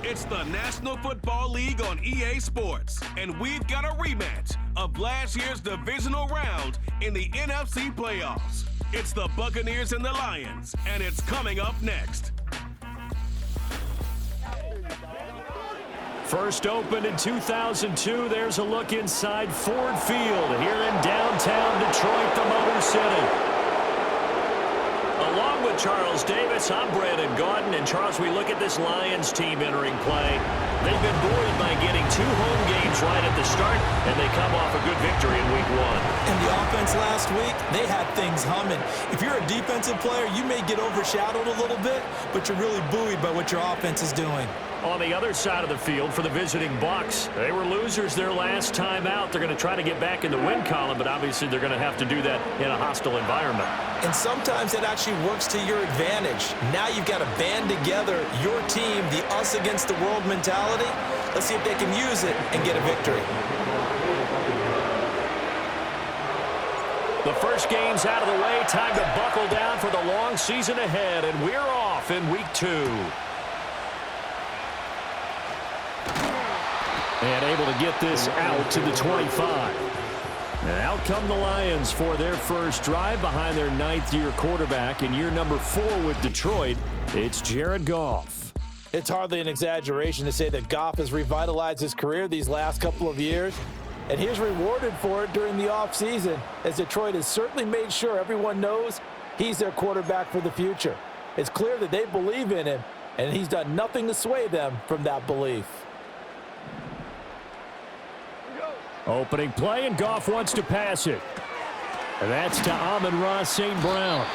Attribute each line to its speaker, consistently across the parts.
Speaker 1: It's the National Football League on EA Sports, and we've got a rematch of last year's divisional round in the NFC playoffs. It's the Buccaneers and the Lions, and it's coming up next.
Speaker 2: First opened in 2002, there's a look inside Ford Field here in downtown Detroit, the Motor City. Along with Charles Davis, I'm Brandon Gaudin. And Charles, we look at this Lions team entering play. They've been buoyed by getting 2 home games right at the start, and they come off a good victory in week 1.
Speaker 3: And the offense last week, they had things humming. If you're a defensive player, you may get overshadowed a little bit, but you're really buoyed by what your offense is doing.
Speaker 2: On the other side of the field for the visiting Bucs, they were losers their last time out. They're going to try to get back in the win column, but obviously they're going to have to do that in a hostile environment.
Speaker 3: And sometimes it actually works to your advantage. Now you've got to band together your team, the us against the world mentality. Let's see if they can use it and get a victory.
Speaker 2: The first game's out of the way. Time to buckle down for the long season ahead, and we're off in week 2. And able to get this out to the 25. And out come the Lions for their first drive behind their 9th-year quarterback in year number 4 with Detroit. It's Jared Goff.
Speaker 3: It's hardly an exaggeration to say that Goff has revitalized his career these last couple of years. And he's rewarded for it during the offseason, as Detroit has certainly made sure everyone knows he's their quarterback for the future. It's clear that they believe in him, and he's done nothing to sway them from that belief.
Speaker 2: Opening play, and Goff wants to pass it. And that's to Amon-Ra St. Brown.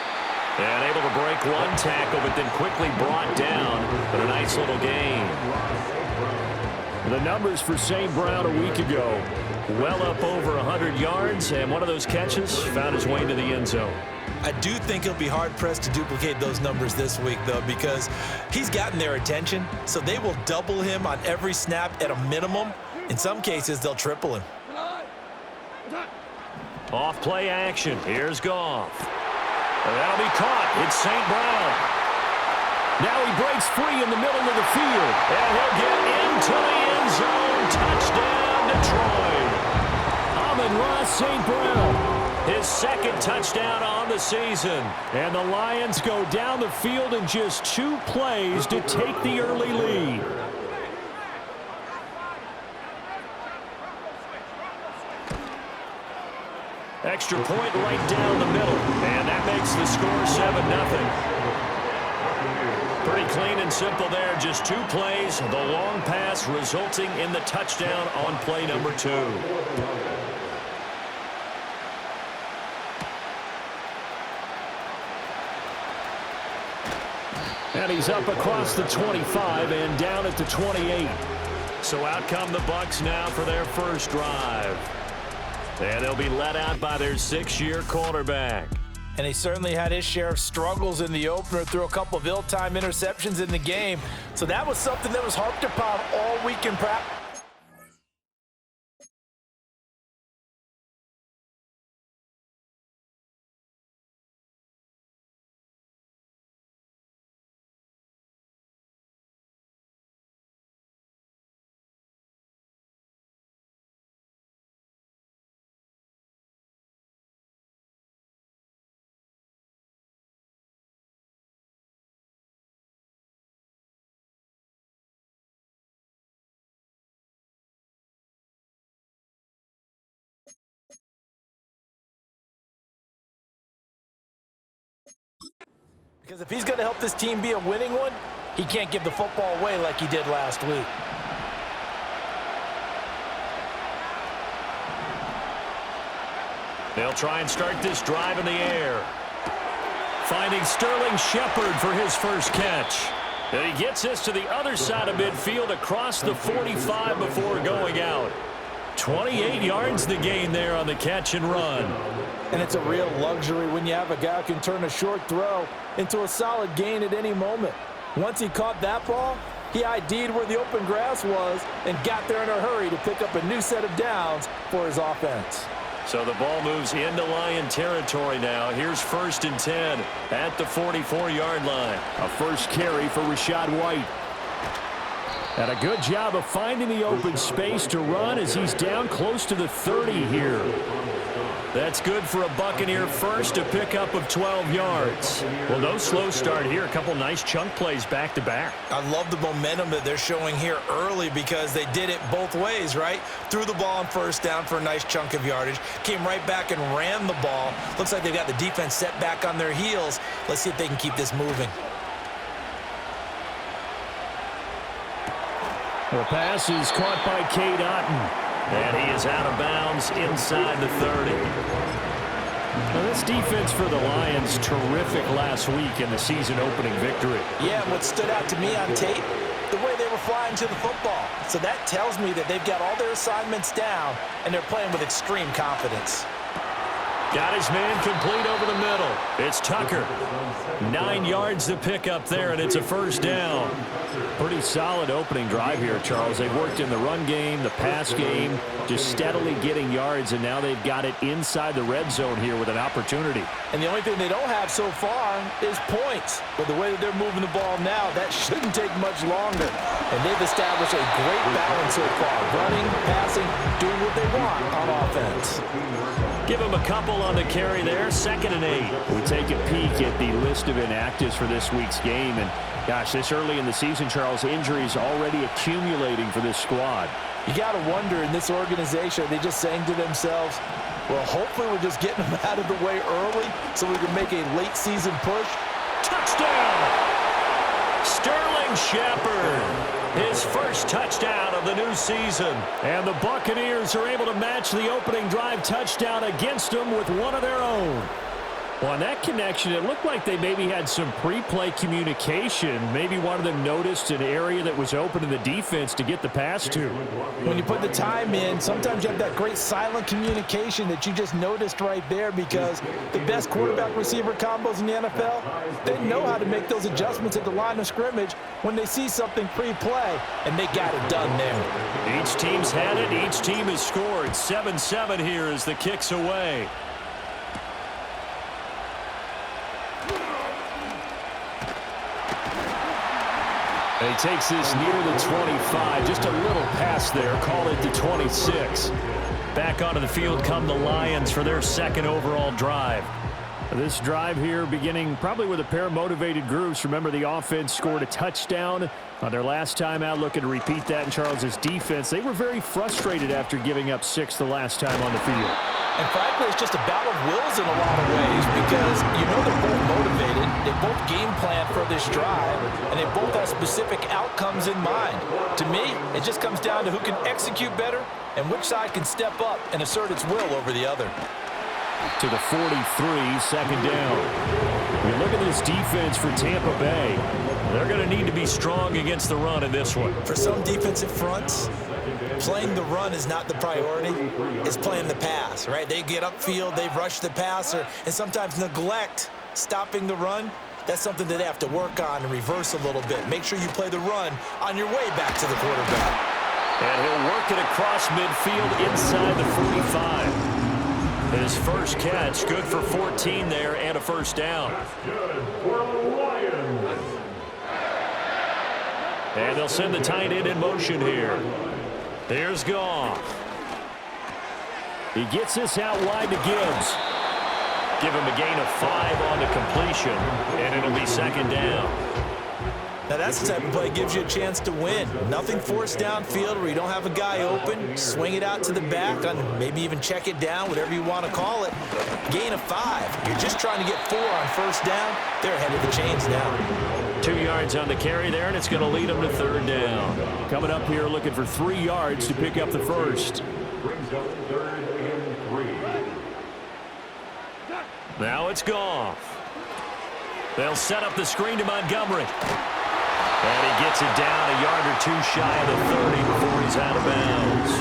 Speaker 2: And able to break one tackle, but then quickly brought down. But a nice little gain. The numbers for St. Brown a week ago, well up over 100 yards, and one of those catches found his way into the end zone.
Speaker 3: I do think he'll be hard-pressed to duplicate those numbers this week, though, because he's gotten their attention, so they will double him on every snap at a minimum. In some cases, they'll triple him.
Speaker 2: Off play action. Here's Goff. That'll be caught. It's St. Brown. Now he breaks free in the middle of the field. And he'll get into the end zone. Touchdown, Detroit. Amon-Ra St. Brown. His second touchdown on the season. And the Lions go down the field in just 2 plays to take the early lead. Extra point right down the middle, and that makes the score 7-0. Pretty clean and simple there, just 2 plays, the long pass resulting in the touchdown on play number 2. And he's up across the 25 and down at the 28. So out come the Bucs now for their first drive. And they'll be let out by their 6-year quarterback.
Speaker 3: And he certainly had his share of struggles in the opener, threw a couple of ill-timed interceptions in the game. So that was something that was harped upon all week in practice. Because if he's going to help this team be a winning one, he can't give the football away like he did last week.
Speaker 2: They'll try and start this drive in the air. Finding Sterling Shepard for his first catch. And he gets this to the other side of midfield across the 45 before going out. 28 yards the gain there on the catch and run.
Speaker 3: And it's a real luxury when you have a guy who can turn a short throw into a solid gain at any moment. Once he caught that ball, he ID'd where the open grass was and got there in a hurry to pick up a new set of downs for his offense.
Speaker 2: So the ball moves into Lion territory now. Here's 1st and 10 at the 44-yard line. A first carry for Rachaad White. And a good job of finding the open space to run as he's down close to the 30 here. That's good for a Buccaneer first, a pickup of 12 yards. Well, no slow start here. A couple nice chunk plays back-to-back.
Speaker 3: I love the momentum that they're showing here early because they did it both ways, right? Threw the ball on first down for a nice chunk of yardage, came right back and ran the ball. Looks like they've got the defense set back on their heels. Let's see if they can keep this moving.
Speaker 2: The pass is caught by Cade Otton. And he is out of bounds inside the 30. Now this defense for the Lions, terrific last week in the season-opening victory.
Speaker 3: Yeah, and what stood out to me on tape, the way they were flying to the football. So that tells me that they've got all their assignments down, and they're playing with extreme confidence.
Speaker 2: Got his man complete over the middle. It's Tucker. 9 yards to pick up there, and it's a first down. Pretty solid opening drive here, Charles. They've worked in the run game, the pass game, just steadily getting yards, and now they've got it inside the red zone here with an opportunity.
Speaker 3: And the only thing they don't have so far is points. But the way that they're moving the ball now, that shouldn't take much longer. And they've established a great balance so far. Running, passing, doing what they want on offense.
Speaker 2: Give him a couple on the carry there, 2nd and 8. We take a peek at the list of inactives for this week's game. And, gosh, this early in the season, Charles, injuries already accumulating for this squad.
Speaker 3: You got to wonder in this organization, are they just saying to themselves, well, hopefully we're just getting them out of the way early so we can make a late-season push.
Speaker 2: Touchdown! Sterling Shepard. His first touchdown of the new season. And the Buccaneers are able to match the opening drive touchdown against them with one of their own. Well, on that connection, it looked like they maybe had some pre-play communication. Maybe one of them noticed an area that was open in the defense to get the pass to.
Speaker 3: When you put the time in, sometimes you have that great silent communication that you just noticed right there because the best quarterback-receiver combos in the NFL, they know how to make those adjustments at the line of scrimmage when they see something pre-play, and they got it done there.
Speaker 2: Each team's had it. Each team has scored. 7-7 here as the kick's away. And he takes this near the 25. Just a little pass there. Call it the 26. Back onto the field come the Lions for their second overall drive. This drive here beginning probably with a pair of motivated groups. Remember, the offense scored a touchdown on their last time out, looking to repeat that in Charles's defense. They were very frustrated after giving up 6 the last time on the field.
Speaker 3: And frankly, it's just a battle of wills in a lot of ways because you know they're both motivated. They both game plan for this drive, and they both have specific outcomes in mind. To me, it just comes down to who can execute better and which side can step up and assert its will over the other.
Speaker 2: To the 43, 2nd down. We look at this defense for Tampa Bay. They're going to need to be strong against the run in this one.
Speaker 3: For some defensive fronts, playing the run is not the priority. It's playing the pass, right? They get upfield, they rush the passer, and sometimes neglect stopping the run. That's something that they have to work on and reverse a little bit. Make sure you play the run on your way back to the quarterback.
Speaker 2: And he'll work it across midfield inside the 45. His first catch, good for 14 there and a first down. And they'll send the tight end in motion here. Here's Goff. He gets this out wide to Gibbs. Give him a gain of 5 on the completion, and it'll be 2nd down.
Speaker 3: Now that's the type of play that gives you a chance to win. Nothing forced downfield where you don't have a guy open. Swing it out to the back, and maybe even check it down, whatever you want to call it. Gain of 5. You're just trying to get 4 on first down. They're ahead of the chains now.
Speaker 2: 2 yards on the carry there, and it's going to lead them to 3rd down. Coming up here looking for 3 yards to pick up the first. Now it's Goff. They'll set up the screen to Montgomery. And he gets it down a yard or 2 shy of the 30 before he's out of bounds.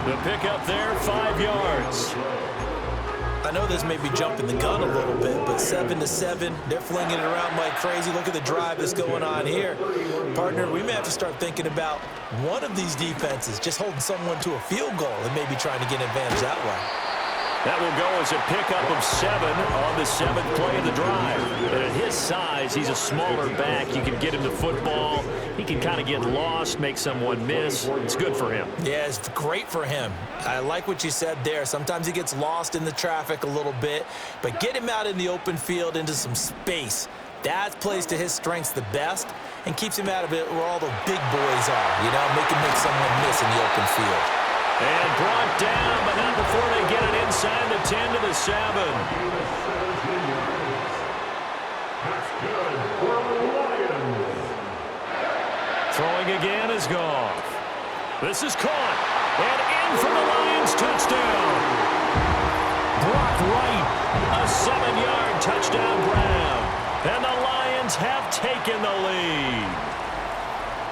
Speaker 2: The pickup there, 5 yards.
Speaker 3: I know this may be jumping the gun a little bit, but 7-7, they're flinging it around like crazy. Look at the drive that's going on here. Partner, we may have to start thinking about one of these defenses just holding someone to a field goal and maybe trying to get an advantage that way.
Speaker 2: That will go as a pickup of 7 on the 7th play of the drive. And at his size, he's a smaller back. You can get him the football he can kind of get lost, make someone miss. It's good for him.
Speaker 3: Yeah, it's great for him. I like what you said there. Sometimes he gets lost in the traffic a little bit, but get him out in the open field into some space. That plays to his strengths the best and keeps him out of it where all the big boys are, you know, make someone miss in the open field.
Speaker 2: And brought down, but not before they get it inside the 10 to the 7. Throwing again is Goff. This is caught. And in for the Lions touchdown. Brock Wright, a 7-yard touchdown grab. And the Lions have taken the lead.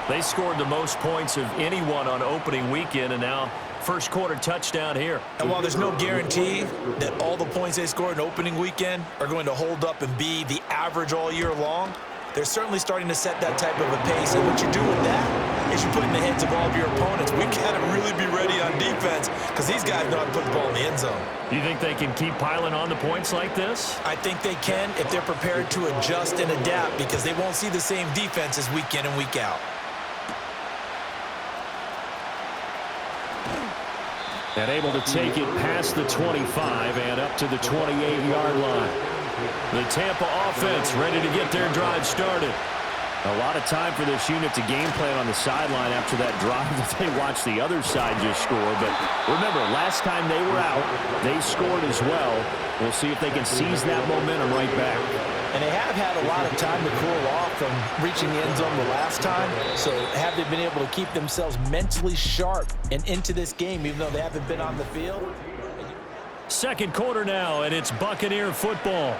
Speaker 2: They scored the most points of anyone on opening weekend, and now first quarter touchdown here.
Speaker 3: And while there's no guarantee that all the points they scored in opening weekend are going to hold up and be the average all year long, they're certainly starting to set that type of a pace. And what you do with that is you put in the heads of all of your opponents, we've got to really be ready on defense because these guys know how to put the ball in the end zone.
Speaker 2: You think they can keep piling on the points like this?
Speaker 3: I think they can if they're prepared to adjust and adapt because they won't see the same defenses week in and week out.
Speaker 2: And able to take it past the 25 and up to the 28-yard line. The Tampa offense ready to get their drive started. A lot of time for this unit to game plan on the sideline after that drive that they watched the other side just score. But remember, last time they were out, they scored as well. We'll see if they can seize that momentum right back.
Speaker 3: And they have had a lot of time to cool off from reaching the end zone the last time. So have they been able to keep themselves mentally sharp and into this game, even though they haven't been on the field?
Speaker 2: Second quarter now, and it's Buccaneer football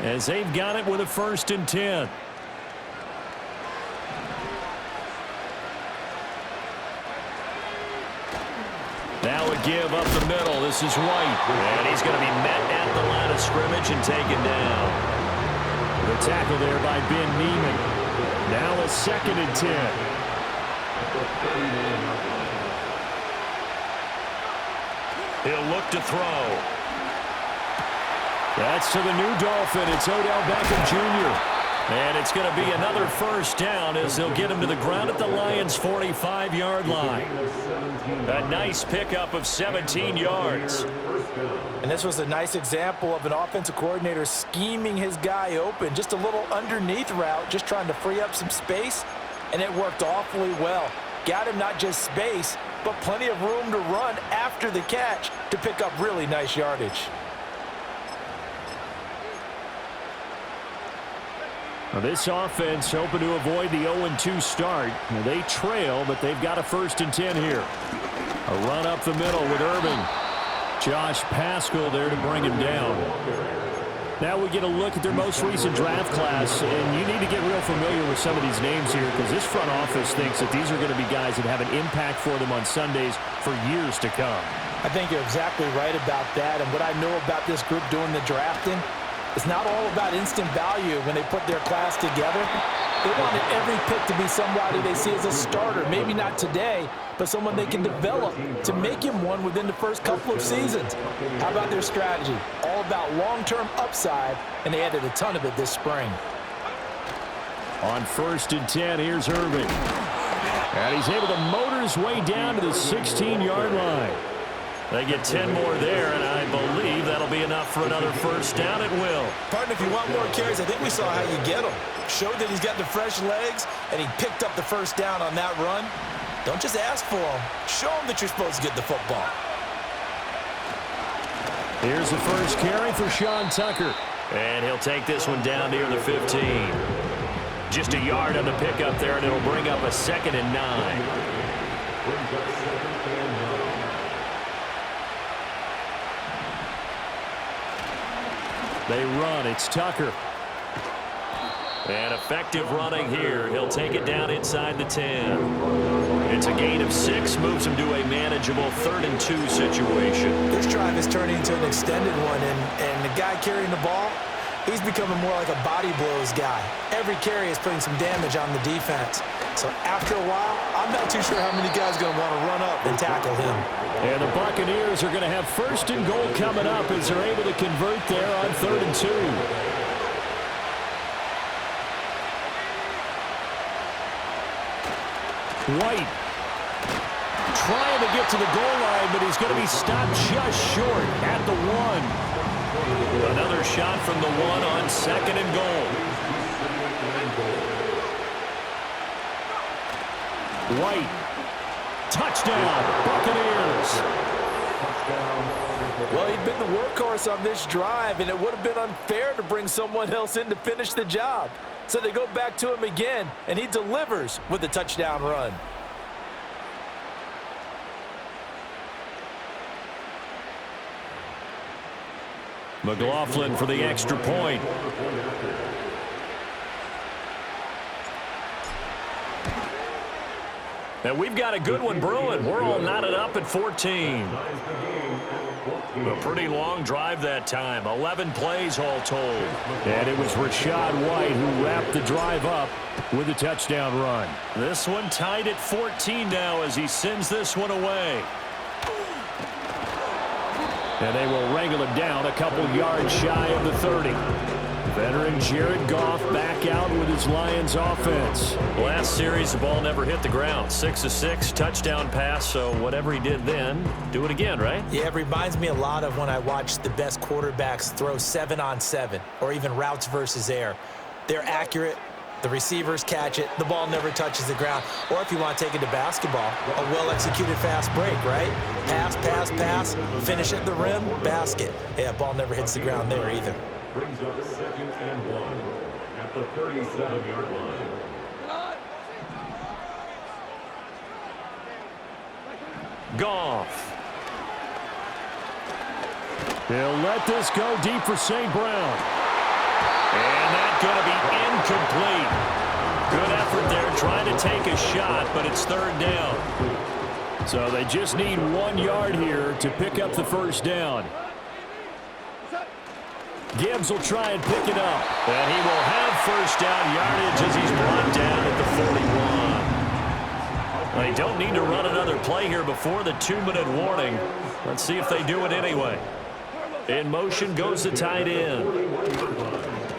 Speaker 2: as they've got it with a 1st and 10. Now a give up the middle. This is White. And he's going to be met at the line of scrimmage and taken down. The tackle there by Ben Neiman. Now a 2nd and 10. He'll look to throw. That's to the new Dolphin. It's Odell Beckham Jr. And it's going to be another first down as they'll get him to the ground at the Lions' 45-yard line. A nice pickup of 17 yards.
Speaker 3: And this was a nice example of an offensive coordinator scheming his guy open. Just a little underneath route, just trying to free up some space, and it worked awfully well. Got him not just space, but plenty of room to run after the catch to pick up really nice yardage.
Speaker 2: Now this offense hoping to avoid the 0-2 start. Now they trail, but they've got a 1st and 10 here. A run up the middle with Irving. Josh Paschal there to bring him down. Now we get a look at their most recent draft class, and you need to get real familiar with some of these names here because this front office thinks that these are going to be guys that have an impact for them on Sundays for years to come.
Speaker 3: I think you're exactly right about that, and what I know about this group doing the drafting, it's not all about instant value when they put their class together. They wanted every pick to be somebody they see as a starter, maybe not today, but someone they can develop to make him one within the first couple of seasons. How about their strategy? All about long-term upside, and they added a ton of it this spring.
Speaker 2: On 1st and 10, here's Irving. And he's able to motor his way down to the 16-yard line. They get 10 more there, and I believe that'll be enough for another first down at will.
Speaker 3: Partner, if you want more carries, I think we saw how you get them. Showed that he's got the fresh legs, and he picked up the first down on that run. Don't just ask for them. Show them that you're supposed to get the football.
Speaker 2: Here's the first carry for Sean Tucker. And he'll take this one down near the 15. Just a yard on the pickup there, and it'll bring up a 2nd and 9. They run. It's Tucker. And effective running here. He'll take it down inside the 10. It's a gain of 6. Moves him to a manageable 3rd and 2 situation.
Speaker 3: This drive is turning into an extended one, and the guy carrying the ball, he's becoming more like a body blows guy. Every carry is putting some damage on the defense. So after a while, I'm not too sure how many guys are going to want to run up and tackle him.
Speaker 2: And the Buccaneers are going to have 1st and goal coming up as they're able to convert there on 3rd and 2. White trying to get to the goal line, but he's going to be stopped just short at the 1. Another shot from the 1 on 2nd and goal. White, touchdown, Buccaneers.
Speaker 3: Well, he'd been the workhorse on this drive, and it would have been unfair to bring someone else in to finish the job. So they go back to him again, and he delivers with a touchdown run.
Speaker 2: McLaughlin for the extra point. And we've got a good one brewing. We're all knotted up at 14. A pretty long drive that time. 11 plays all told. And it was Rachaad White who wrapped the drive up with a touchdown run. This one tied at 14 now as he sends this one away. And they will wrangle him down a couple yards shy of the 30. Veteran Jared Goff back out with his Lions offense. Last series, the ball never hit the ground. 6 of 6, touchdown pass, so whatever he did then, do it again, right?
Speaker 3: Yeah, it reminds me a lot of when I watch the best quarterbacks throw 7-on-7 or even routes versus air. They're accurate. The receivers catch it. The ball never touches the ground. Or if you want to take it to basketball, a well-executed fast break, right? Pass, pass, pass, finish at the rim, basket. Yeah, ball never hits the ground there either.
Speaker 4: Brings up 2nd and 1 at the 37-yard line.
Speaker 2: Goff. They'll let this go deep for St. Brown. And that's going to be incomplete. Good effort there trying to take a shot, but it's 3rd down. So they just need 1 yard here to pick up the first down. Gibbs will try and pick it up. And he will have first down yardage as he's brought down at the 41. They don't need to run another play here before the 2-minute warning. Let's see if they do it anyway. In motion goes the tight end.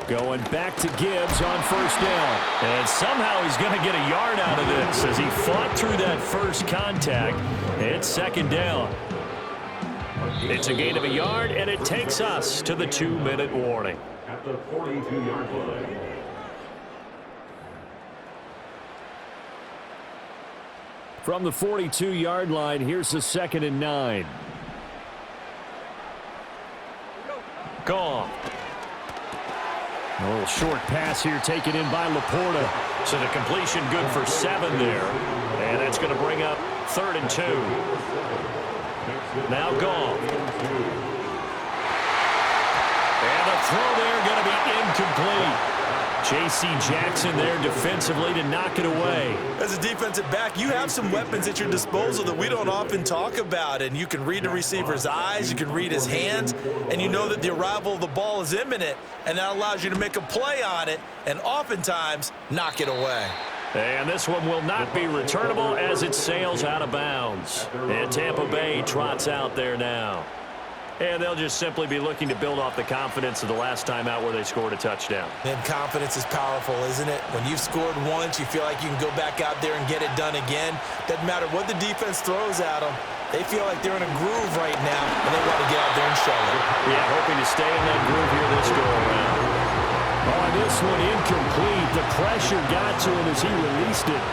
Speaker 2: Going back to Gibbs on first down. And somehow he's going to get a yard out of this as he fought through that first contact. It's 2nd down. It's a gain of a yard, and it takes us to the 2-minute warning.
Speaker 4: At the 42-yard line.
Speaker 2: From the 42-yard line, here's the 2nd and 9. Gone. A little short pass here taken in by Laporta. So the completion good for 7 there. And that's going to bring up 3rd and 2. Now Goff. And the throw there going to be incomplete. J.C. Jackson there defensively to knock it away.
Speaker 3: As a defensive back, you have some weapons at your disposal that we don't often talk about. And you can read the receiver's eyes, you can read his hands, and you know that the arrival of the ball is imminent, and that allows you to make a play on it and oftentimes knock it away.
Speaker 2: And this one will not be returnable as it sails out of bounds. And Tampa Bay trots out there now. And they'll just simply be looking to build off the confidence of the last time out where they scored a touchdown.
Speaker 3: And confidence is powerful, isn't it? When you've scored once, you feel like you can go back out there and get it done again. Doesn't matter what the defense throws at them. They feel like they're in a groove right now, and they want to get out there and show it.
Speaker 2: Yeah, hoping to stay in that groove here this go-around. Oh, this one incomplete. The pressure got to him as he released it.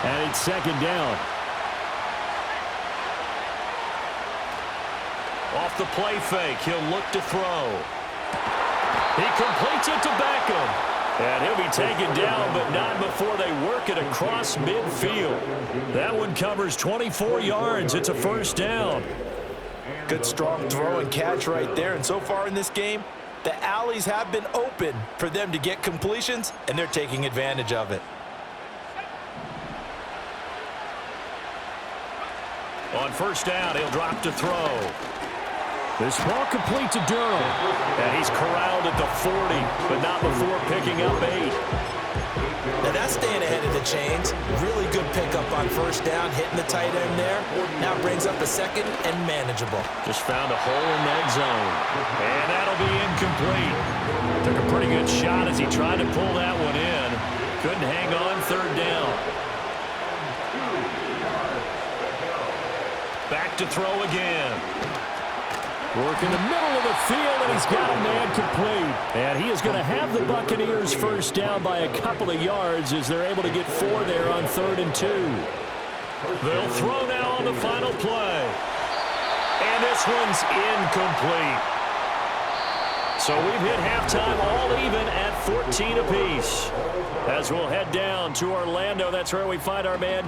Speaker 2: And it's 2nd down. Off the play fake, he'll look to throw. He completes it to Beckham. And he'll be taken down, but not before they work it across midfield. That one covers 24 yards. It's a 1st down.
Speaker 3: Good strong throw and catch right there. And so far in this game, the alleys have been open for them to get completions, and they're taking advantage of it.
Speaker 2: On 1st down, he'll drop to throw. This ball complete to Durham. And he's corralled at the 40, but not before picking up 8.
Speaker 3: Now that's staying ahead of the chains. Really good pickup on 1st down, hitting the tight end there. Now brings up a 2nd and manageable.
Speaker 2: Just found a hole in that zone. And that'll be incomplete. Took a pretty good shot as he tried to pull that one in. Couldn't hang on 3rd down. Back to throw again. Work in the middle of the field, and he's got a man complete. And he is going to have the Buccaneers first down by a couple of yards as they're able to get 4 there on 3rd and 2. They'll throw now on the final play. And this one's incomplete. So we've hit halftime all even at 14 apiece. As we'll head down to Orlando, that's where we find our man